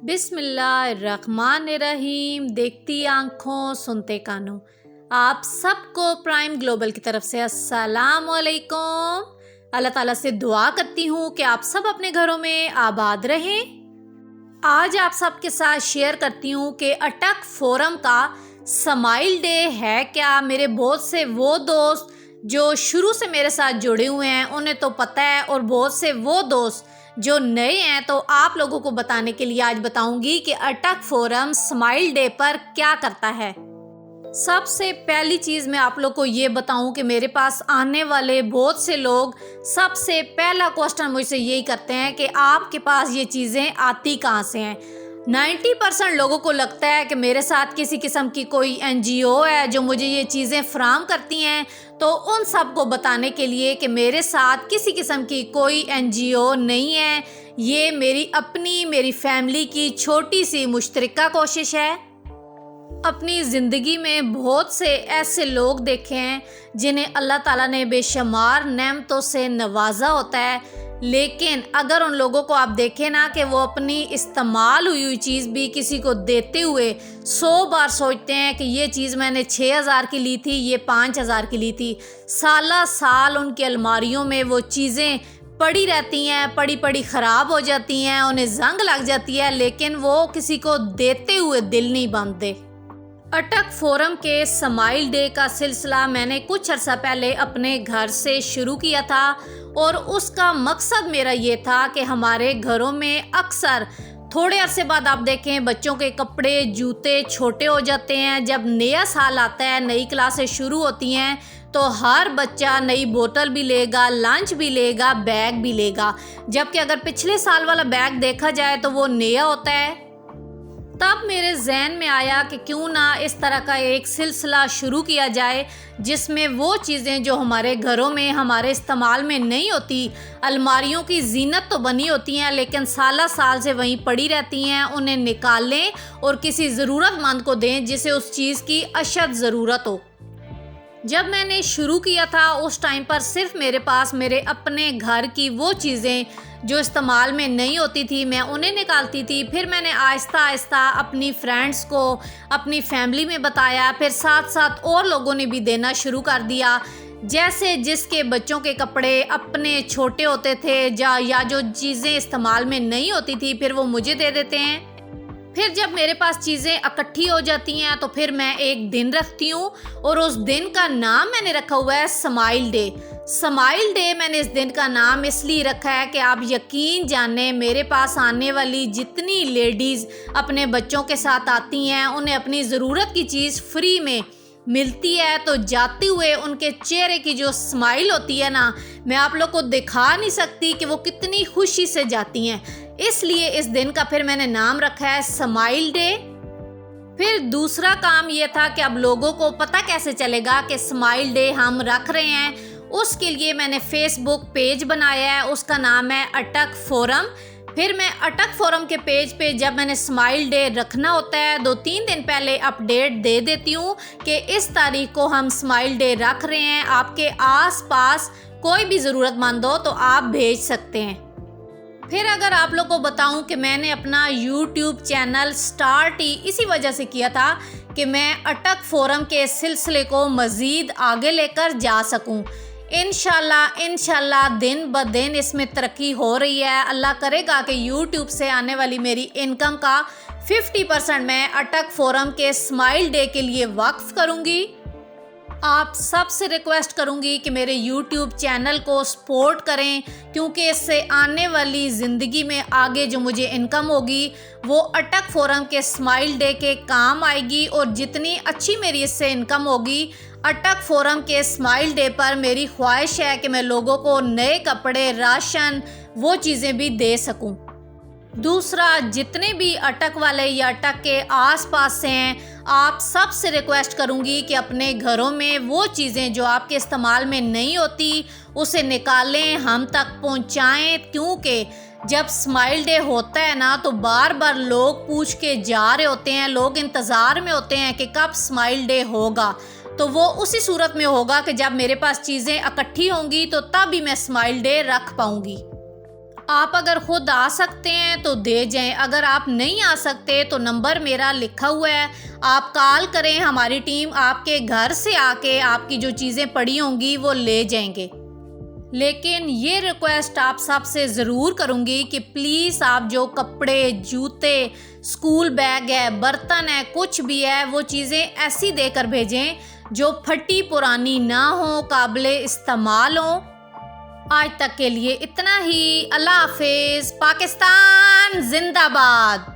बिस्मिल्लाहिर्रहमानिर्रहीम। देखती आंखों सुनते कानों, आप सबको प्राइम ग्लोबल की तरफ से अस्सलाम वालेकुम। अल्लाह ताला से दुआ करती हूँ कि आप सब अपने घरों में आबाद रहें। आज आप सबके साथ शेयर करती हूँ कि अटक फोरम का स्माइल डे है क्या। मेरे बहुत से वो दोस्त जो शुरू से मेरे साथ जुड़े हुए हैं उन्हें तो पता है, और बहुत से वो दोस्त जो नए हैं, तो आप लोगों को बताने के लिए आज बताऊंगी कि अटक फोरम स्माइल डे पर क्या करता है। सबसे पहली चीज़ मैं आप लोग को ये बताऊं कि मेरे पास आने वाले बहुत से लोग सबसे पहला क्वेश्चन मुझसे यही करते हैं कि आपके पास ये चीज़ें आती कहाँ से हैं। 90% लोगों को लगता है कि मेरे साथ किसी किस्म की कोई NGO है जो मुझे ये चीज़ें फराहम करती हैं। तो उन सब को बताने के लिए कि मेरे साथ किसी किस्म की कोई NGO नहीं है, ये मेरी फैमिली की छोटी सी मुश्तरका कोशिश है। अपनी ज़िंदगी में बहुत से ऐसे लोग देखे हैं जिन्हें अल्लाह ताला ने बेशुमार नेमतों से नवाजा होता है, लेकिन अगर उन लोगों को आप देखें ना कि वो अपनी इस्तेमाल हुई चीज़ भी किसी को देते हुए 100 बार सोचते हैं कि ये चीज़ मैंने 6000 की ली थी, ये 5000 की ली थी। साला साल उनकी अलमारियों में वो चीज़ें पड़ी रहती हैं, पड़ी ख़राब हो जाती हैं, उन्हें जंग लग जाती है, लेकिन वो किसी को देते हुए दिल नहीं बांधते। अटक फोरम के स्माइल डे का सिलसिला मैंने कुछ अर्सा पहले अपने घर से शुरू किया था, और उसका मकसद मेरा ये था कि हमारे घरों में अक्सर थोड़े अरसे बाद आप देखें बच्चों के कपड़े जूते छोटे हो जाते हैं। जब नया साल आता है, नई क्लासें शुरू होती हैं, तो हर बच्चा नई बोतल भी लेगा, लंच भी लेगा, बैग भी लेगा। जबकि अगर पिछले साल वाला बैग देखा जाए तो वो नया होता है। तब मेरे जहन में आया कि क्यों ना इस तरह का एक सिलसिला शुरू किया जाए जिसमें वो चीज़ें जो हमारे घरों में हमारे इस्तेमाल में नहीं होती, अलमारियों की जीनत तो बनी होती हैं लेकिन साल से वहीं पड़ी रहती हैं, उन्हें निकालें और किसी ज़रूरतमंद को दें जिसे उस चीज़ की अशद ज़रूरत हो। जब मैंने शुरू किया था उस टाइम पर सिर्फ मेरे पास मेरे अपने घर की वो चीज़ें जो इस्तेमाल में नहीं होती थी मैं उन्हें निकालती थी। फिर मैंने आहिस्ता आहिस्ता अपनी फ्रेंड्स को, अपनी फैमिली में बताया, फिर साथ साथ और लोगों ने भी देना शुरू कर दिया। जैसे जिसके बच्चों के कपड़े अपने छोटे होते थे या जो चीज़ें इस्तेमाल में नहीं होती थी फिर वो मुझे दे देते हैं। फिर जब मेरे पास चीज़ें इकट्ठी हो जाती हैं तो फिर मैं एक दिन रखती हूँ, और उस दिन का नाम मैंने रखा हुआ है स्माइल डे। स्माइल डे मैंने इस दिन का नाम इसलिए रखा है कि आप यकीन जाने मेरे पास आने वाली जितनी लेडीज़ अपने बच्चों के साथ आती हैं उन्हें अपनी ज़रूरत की चीज़ फ्री में मिलती है, तो जाते हुए उनके चेहरे की जो स्माइल होती है ना, मैं आप लोग को दिखा नहीं सकती कि वो कितनी खुशी से जाती हैं। इसलिए इस दिन का फिर मैंने नाम रखा है स्माइल डे। फिर दूसरा काम ये था कि अब लोगों को पता कैसे चलेगा कि स्माइल डे हम रख रहे हैं। उसके लिए मैंने फेसबुक पेज बनाया है, उसका नाम है अटक फोरम। फिर मैं अटक फोरम के पेज पे जब मैंने स्माइल डे रखना होता है 2-3 दिन पहले अपडेट दे देती हूँ कि इस तारीख को हम स्माइल डे रख रहे हैं, आपके आसपास कोई भी ज़रूरतमंद हो तो आप भेज सकते हैं। फिर अगर आप लोग को बताऊं कि मैंने अपना YouTube चैनल स्टार्ट ही इसी वजह से किया था कि मैं अटक फोरम के सिलसिले को मज़ीद आगे लेकर जा सकूं। इंशाल्लाह दिन ब दिन इसमें तरक्की हो रही है। अल्लाह करेगा कि YouTube से आने वाली मेरी इनकम का 50% मैं अटक फोरम के स्माइल डे के लिए वक्फ करूँगी। आप सबसे रिक्वेस्ट करूंगी कि मेरे YouTube चैनल को सपोर्ट करें, क्योंकि इससे आने वाली ज़िंदगी में आगे जो मुझे इनकम होगी वो अटक फोरम के स्माइल डे के काम आएगी, और जितनी अच्छी मेरी इससे इनकम होगी अटक फोरम के स्माइल डे पर मेरी ख्वाहिश है कि मैं लोगों को नए कपड़े, राशन, वो चीज़ें भी दे सकूं। दूसरा, जितने भी अटक वाले या अटक के आसपास से हैं, आप सबसे रिक्वेस्ट करूंगी कि अपने घरों में वो चीज़ें जो आपके इस्तेमाल में नहीं होती उसे निकालें, हम तक पहुंचाएं, क्योंकि जब स्माइल डे होता है ना तो बार बार लोग पूछ के जा रहे होते हैं, लोग इंतज़ार में होते हैं कि कब स्माइल डे होगा। तो वो उसी सूरत में होगा कि जब मेरे पास चीज़ें इकट्ठी होंगी तो तब भी मैं स्माइल डे रख पाऊंगी। آپ اگر خود آ سکتے ہیں تو دے جائیں، اگر آپ نہیں آ سکتے تو نمبر میرا لکھا ہوا ہے، آپ کال کریں، ہماری ٹیم آپ کے گھر سے آ کے آپ کی جو چیزیں پڑی ہوں گی وہ لے جائیں گے۔ لیکن یہ ریکویسٹ آپ سب سے ضرور کروں گی کہ پلیز آپ جو کپڑے، جوتے، اسکول بیگ ہے، برتن ہے، کچھ بھی ہے، وہ چیزیں ایسی دے کر بھیجیں جو پھٹی پرانی نہ ہوں، قابل استعمال ہوں۔ آج تک کے لیے اتنا ہی۔ اللہ حافظ۔ پاکستان زندہ باد۔